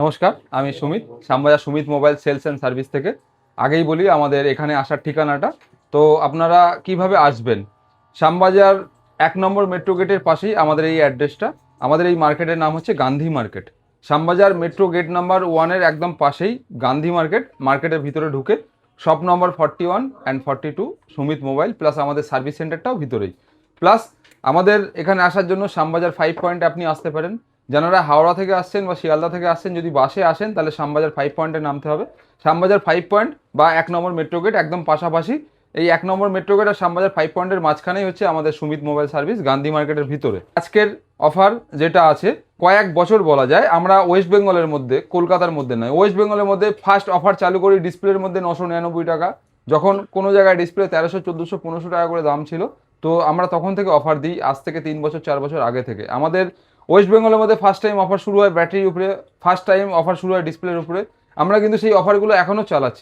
নমস্কার, আমি Sumit, Shyambazar Sumit mobile sales and service থেকে। আগেই বলি আমাদের এখানে আসার ঠিকানাটা। তো আপনারা কিভাবে আসবেন? শ্যামবাজার 1 নম্বর মেট্রো গেটের পাশেই আমাদের এই অ্যাড্রেসটা। আমাদের এই মার্কেটের নাম হচ্ছে Gandhi market. Shyambazar metro gate number 1-এর একদম পাশেই গান্ধী মার্কেট। মার্কেটের ভিতরে ঢুকে shop number 41 and 42 Sumit mobile, plus আমাদের সার্ভিস সেন্টারটাও ভিতরেই। প্লাস আমাদের এখানে আসার জন্য শ্যামবাজার 5 পয়েন্টে আপনি আসতে পারেন। যারা হাওড়া থেকে আসছেন বা শিয়ালদা থেকে আসছেন, যদি বাসে আসেন তাহলে শ্যামবাজার 5 পয়েন্টে নামতে হবে। শ্যামবাজার 5 পয়েন্ট বা 1 নম্বর মেট্রো গেট একদম পাশাপাশি। এই 1 নম্বর মেট্রো গেট আর শ্যামবাজার 5 পয়েন্টের মাঝখানেই হচ্ছে আমাদের সুমিত মোবাইল সার্ভিস, গান্ধী মার্কেটের ভিতরে। আজকের অফার যেটা আছে, কয়েক বছর বলা যায়, আমরা ওয়েস্ট বেঙ্গলের মধ্যে, কলকাতার মধ্যে নয়, ওয়েস্ট বেঙ্গলের মধ্যে ফার্স্ট অফার চালু করি ডিসপ্লের মধ্যে 999 টাকা। যখন কোনো জায়গায় ডিসপ্লে 1300, 1400, 1500 টাকা করে দাম ছিল, তো আমরা তখন থেকে অফার দিই। আজ থেকে 3 বছর 4 বছর আগে থেকে আমাদের ওয়েস্ট বেঙ্গলের মধ্যে ফার্স্ট টাইম অফার শুরু হয় ব্যাটারির উপরে, ফার্স্ট টাইম অফার শুরু হয় ডিসপ্লের উপরে। আমরা কিন্তু সেই অফারগুলো এখনও চালাচ্ছি।